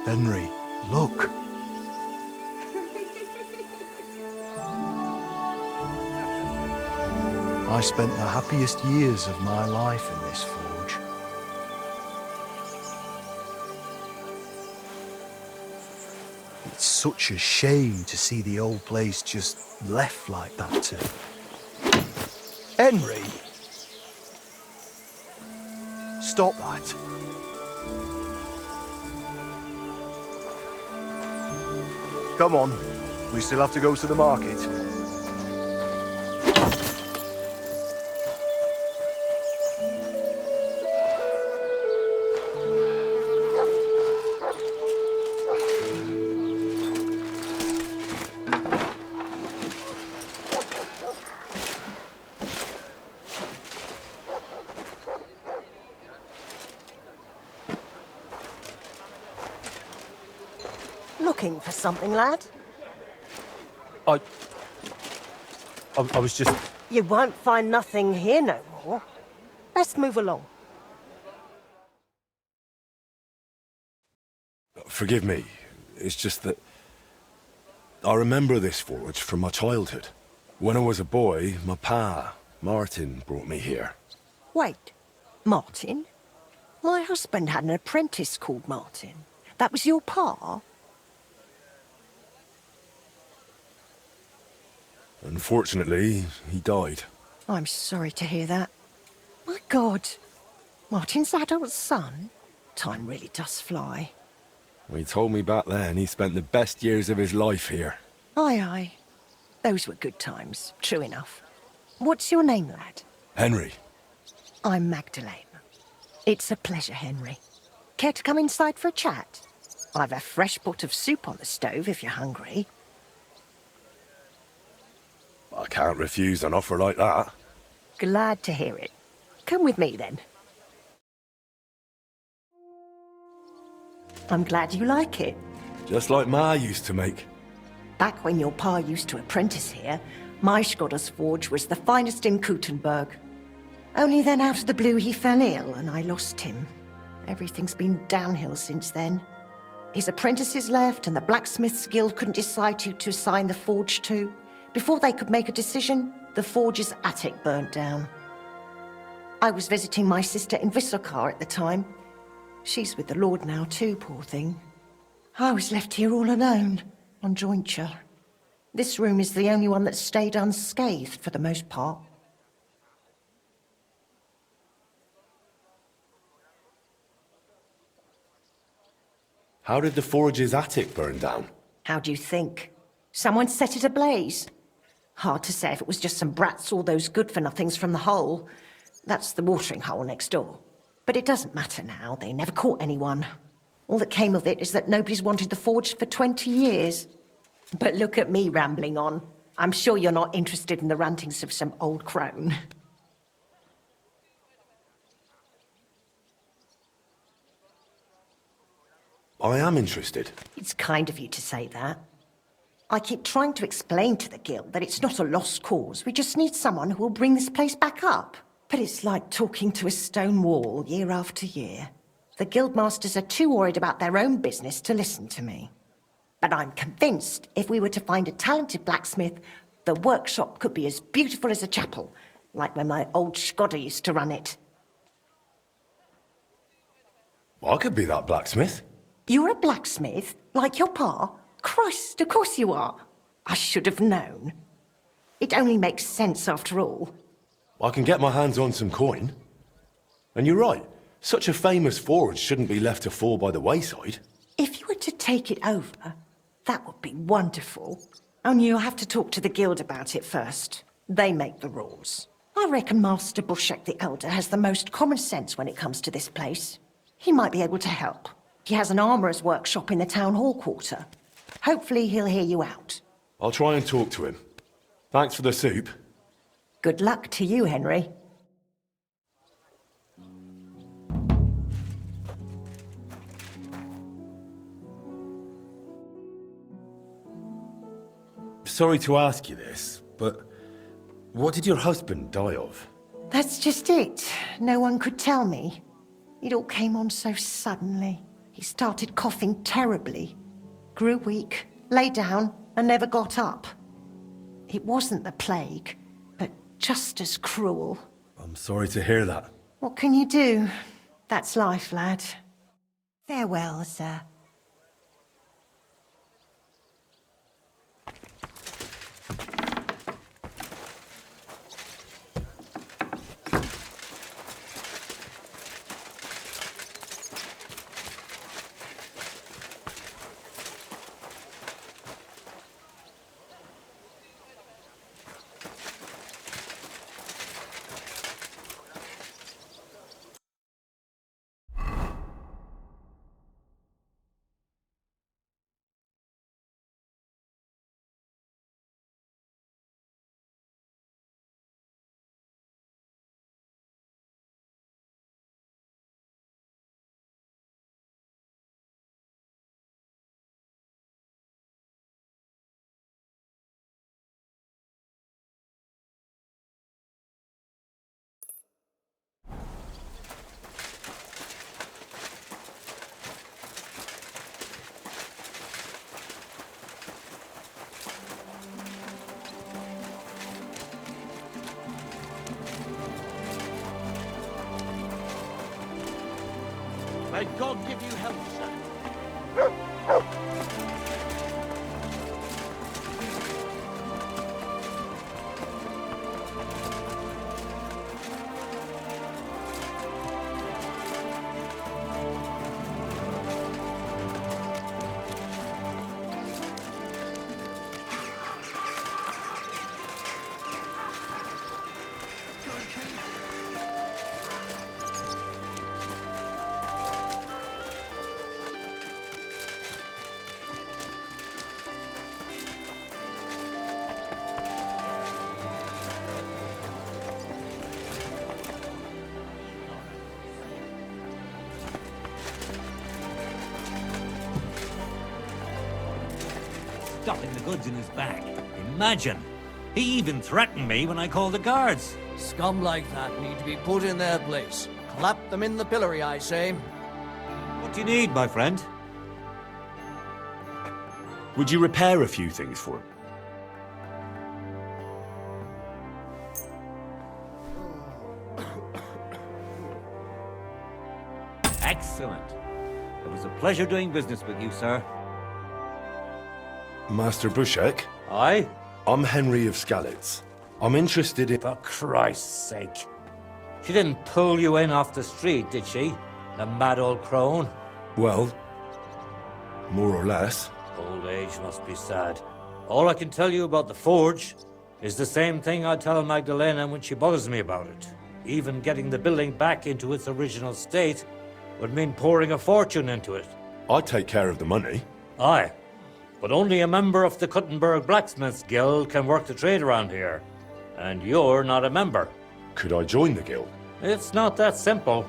Henry, look. I spent the happiest years of my life in this forge. It's such a shame to see the old place just left like that to... Henry! Stop that. Come on, we still have to go to the market. Looking for something, lad? I was just... You won't find nothing here no more. Let's move along. Forgive me. It's just that... I remember this forge from my childhood. When I was a boy, my pa, Martin, brought me here. Wait, Martin? My husband had an apprentice called Martin. That was your pa? Unfortunately, he died. I'm sorry to hear that. My God, Martin's adult son? Time really does fly. He told me back then he spent the best years of his life here. Aye, aye. Those were good times, true enough. What's your name, lad? Henry. I'm Magdalene. It's a pleasure, Henry. Care to come inside for a chat? I've a fresh pot of soup on the stove if you're hungry. I can't refuse an offer like that. Glad to hear it. Come with me, then. I'm glad you like it. Just like Ma used to make. Back when your pa used to apprentice here, my Skodder's forge was the finest in Kuttenberg. Only then out of the blue he fell ill and I lost him. Everything's been downhill since then. His apprentices left and the blacksmiths guild couldn't decide who to assign the forge to. Before they could make a decision, the forge's attic burnt down. I was visiting my sister in Visokar at the time. She's with the Lord now too, poor thing. I was left here all alone, on jointure. This room is the only one that stayed unscathed for the most part. How did the forge's attic burn down? How do you think? Someone set it ablaze. Hard to say if it was just some brats or those good-for-nothings from the hole. That's the watering hole next door. But it doesn't matter now, they never caught anyone. All that came of it is that nobody's wanted the forge for 20 years. But look at me rambling on. I'm sure you're not interested in the rantings of some old crone. I am interested. It's kind of you to say that. I keep trying to explain to the guild that it's not a lost cause. We just need someone who will bring this place back up. But it's like talking to a stone wall year after year. The guildmasters are too worried about their own business to listen to me. But I'm convinced if we were to find a talented blacksmith, the workshop could be as beautiful as a chapel, like when my old Skodder used to run it. I could be that blacksmith. You're a blacksmith? Like your pa? Christ, of course you are. I should have known. It only makes sense after all. I can get my hands on some coin. And you're right, such a famous forge shouldn't be left to fall by the wayside. If you were to take it over, that would be wonderful. Only you'll have to talk to the guild about it first. They make the rules. I reckon Master Bushek the Elder has the most common sense when it comes to this place. He might be able to help. He has an armourer's workshop in the town hall quarter. Hopefully he'll hear you out. I'll try and talk to him. Thanks for the soup. Good luck to you, Henry. Sorry to ask you this, but what did your husband die of? That's just it. No one could tell me. It all came on so suddenly. He started coughing terribly, grew weak, lay down, and never got up. It wasn't the plague, but just as cruel. I'm sorry to hear that. What can you do? That's life, lad. Farewell, sir. May God give you health, sir. Stuffing the goods in his bag. Imagine! He even threatened me when I called the guards. Scum like that need to be put in their place. Clap them in the pillory, I say. What do you need, my friend? Would you repair a few things for him? Excellent. It was a pleasure doing business with you, sir. Master Bushek, Aye? I'm Henry of Skalitz. I'm interested in... For Christ's sake. She didn't pull you in off the street, did she? The mad old crone? Well, more or less. Old age must be sad. All I can tell you about the forge is the same thing I tell Magdalena when she bothers me about it. Even getting the building back into its original state would mean pouring a fortune into it. I take care of the money. Aye, but only a member of the Kuttenberg Blacksmiths Guild can work the trade around here. And you're not a member. Could I join the guild? It's not that simple.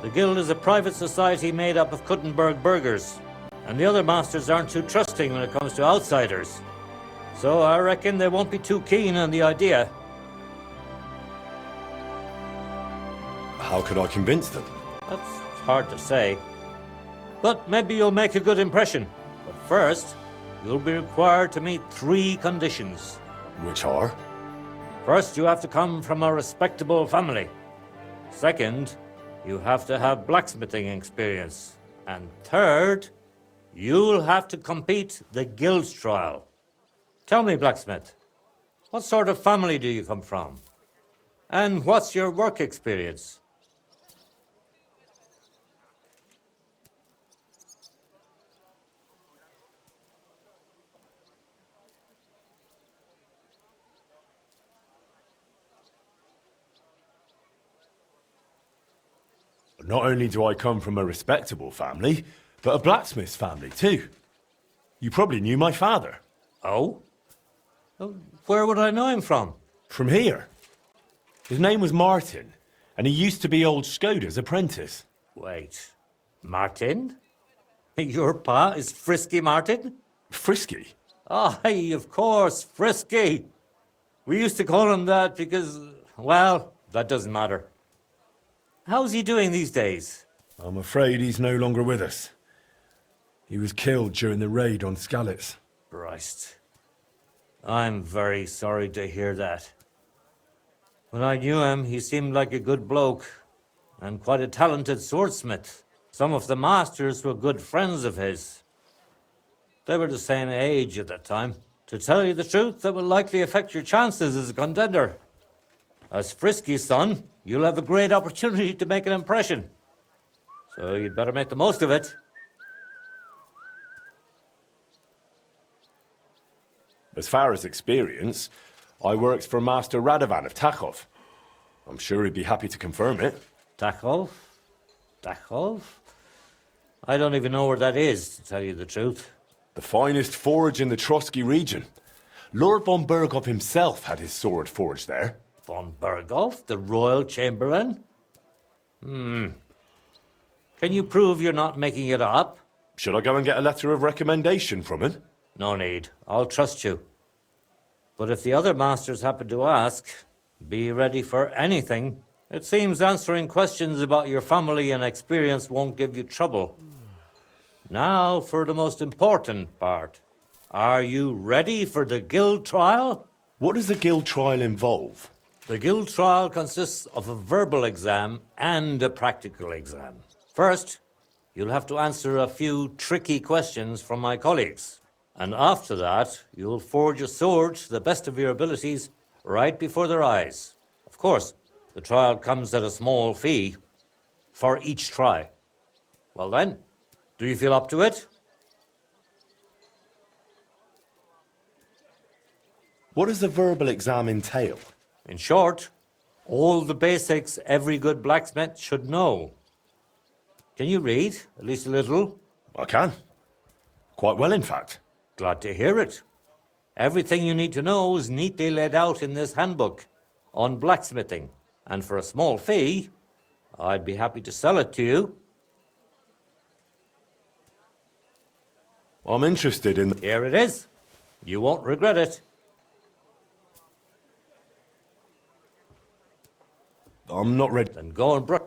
The Guild is a private society made up of Kuttenberg burghers, and the other masters aren't too trusting when it comes to outsiders. So I reckon they won't be too keen on the idea. How could I convince them? That's hard to say. But maybe you'll make a good impression. But first, you'll be required to meet 3 conditions. Which are? First, you have to come from a respectable family. Second, you have to have blacksmithing experience. And third, you'll have to compete the Guild's trial. Tell me, blacksmith, what sort of family do you come from? And what's your work experience? Not only do I come from a respectable family, but a blacksmith's family too. You probably knew my father. Oh? Where would I know him from? From here. His name was Martin, and he used to be old Skoda's apprentice. Wait, Martin? Your pa is Frisky Martin? Frisky? Aye, of course, Frisky. We used to call him that because, well, that doesn't matter. How's he doing these days? I'm afraid he's no longer with us. He was killed during the raid on Skalitz. Christ. I'm very sorry to hear that. When I knew him, he seemed like a good bloke and quite a talented swordsmith. Some of the masters were good friends of his. They were the same age at that time. To tell you the truth, that will likely affect your chances as a contender. As Frisky's son, you'll have a great opportunity to make an impression. So you'd better make the most of it. As far as experience, I worked for Master Radovan of Tachov. I'm sure he'd be happy to confirm it. Dachov? Dachov? I don't even know where that is, to tell you the truth. The finest forge in the Trotsky region. Lord von Berghoff himself had his sword forged there. Von Berghoff, the royal chamberlain? Can you prove you're not making it up? Should I go and get a letter of recommendation from him? No need. I'll trust you. But if the other masters happen to ask, be ready for anything. It seems answering questions about your family and experience won't give you trouble. Now for the most important part. Are you ready for the guild trial? What does the guild trial involve? The guild trial consists of a verbal exam and a practical exam. First, you'll have to answer a few tricky questions from my colleagues. And after that, you'll forge a sword to the best of your abilities right before their eyes. Of course, the trial comes at a small fee for each try. Well then, do you feel up to it? What does the verbal exam entail? In short, all the basics every good blacksmith should know. Can you read, at least a little? I can. Quite well, in fact. Glad to hear it. Everything you need to know is neatly laid out in this handbook on blacksmithing. And for a small fee, I'd be happy to sell it to you. I'm interested in... Here it is. You won't regret it. I'm not ready. Then go and brush.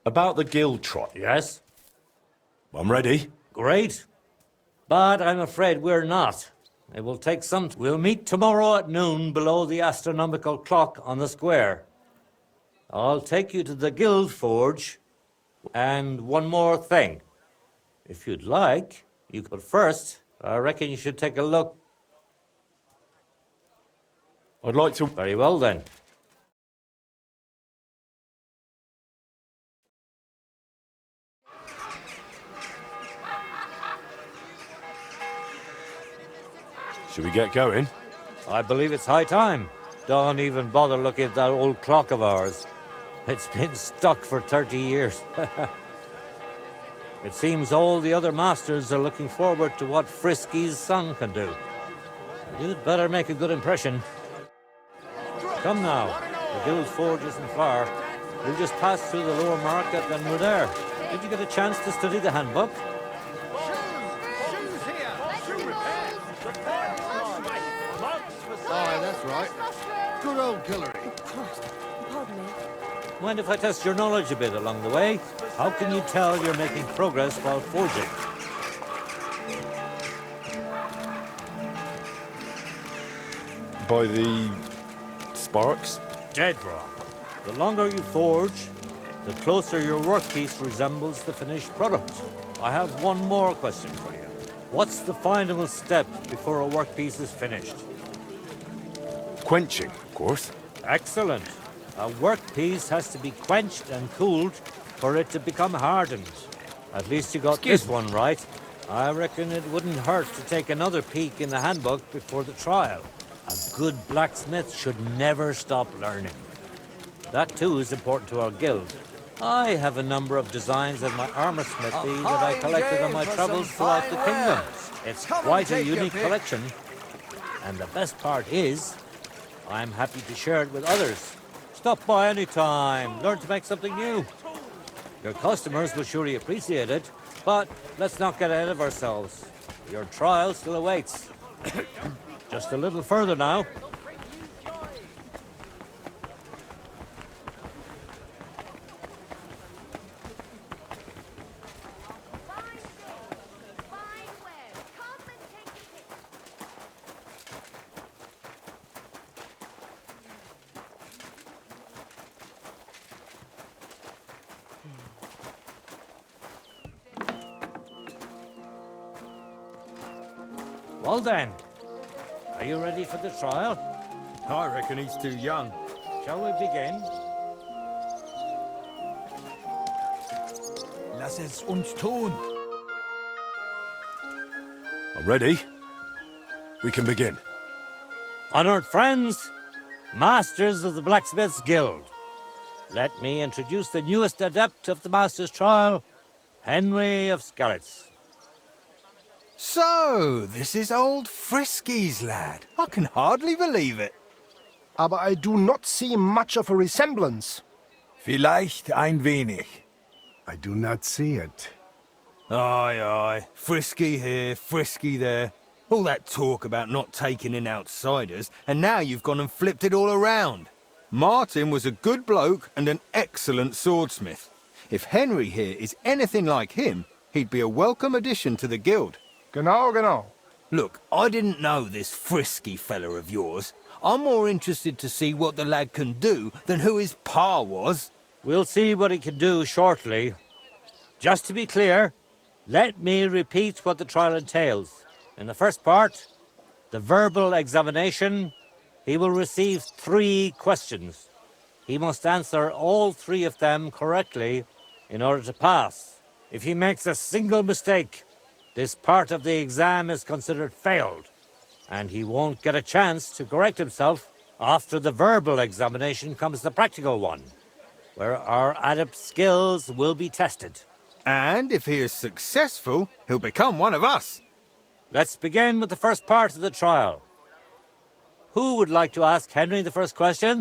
About the guild trial. Yes? I'm ready. Great. But I'm afraid we're not. It will take some... We'll meet tomorrow at noon below the astronomical clock on the square. I'll take you to the guild forge. And one more thing. If you'd like, you could first. I reckon you should take a look. I'd like to... Very well then. Should we get going? I believe it's high time. Don't even bother looking at that old clock of ours. It's been stuck for 30 years. It seems all the other masters are looking forward to what Frisky's son can do. You'd better make a good impression. Come now. The guild forge isn't far. We'll just pass through the lower market and we're there. Did you get a chance to study the handbook? Aye, that's right. Good old Guillory. Pardon me. Mind if I test your knowledge a bit along the way? How can you tell you're making progress while forging? By the... sparks? Dead wrong. The longer you forge, the closer your workpiece resembles the finished product. I have one more question for you. What's the final step before a workpiece is finished? Quenching, of course. Excellent. A workpiece has to be quenched and cooled for it to become hardened. At least you got this one right. I reckon it wouldn't hurt to take another peek in the handbook before the trial. A good blacksmith should never stop learning. That too is important to our guild. I have a number of designs in my armor smithy that I collected on my travels throughout the kingdom. It's quite a unique collection. And the best part is, I'm happy to share it with others. Stop by any time, learn to make something new. Your customers will surely appreciate it, but let's not get ahead of ourselves. Your trial still awaits. Just a little further now. Well then, are you ready for the trial? I reckon he's too young. Shall we begin? Lass es uns tun. Ready? We can begin. Honored friends, masters of the Blacksmiths Guild, let me introduce the newest adept of the Master's Trial, Henry of Skalitz. So, this is old Frisky's lad. I can hardly believe it. Aber I do not see much of a resemblance. Vielleicht ein wenig. I do not see it. Aye, aye. Frisky here, Frisky there. All that talk about not taking in outsiders, and now you've gone and flipped it all around. Martin was a good bloke and an excellent swordsmith. If Henry here is anything like him, he'd be a welcome addition to the guild. Genau, genau. Look, I didn't know this Frisky fella of yours. I'm more interested to see what the lad can do than who his pa was. We'll see what he can do shortly. Just to be clear, let me repeat what the trial entails. In the first part, the verbal examination, he will receive 3 questions. He must answer all 3 of them correctly in order to pass. If he makes a single mistake, this part of the exam is considered failed, and he won't get a chance to correct himself. After the verbal examination comes the practical one, where our adept skills will be tested. And if he is successful, he'll become one of us. Let's begin with the first part of the trial. Who would like to ask Henry the first question?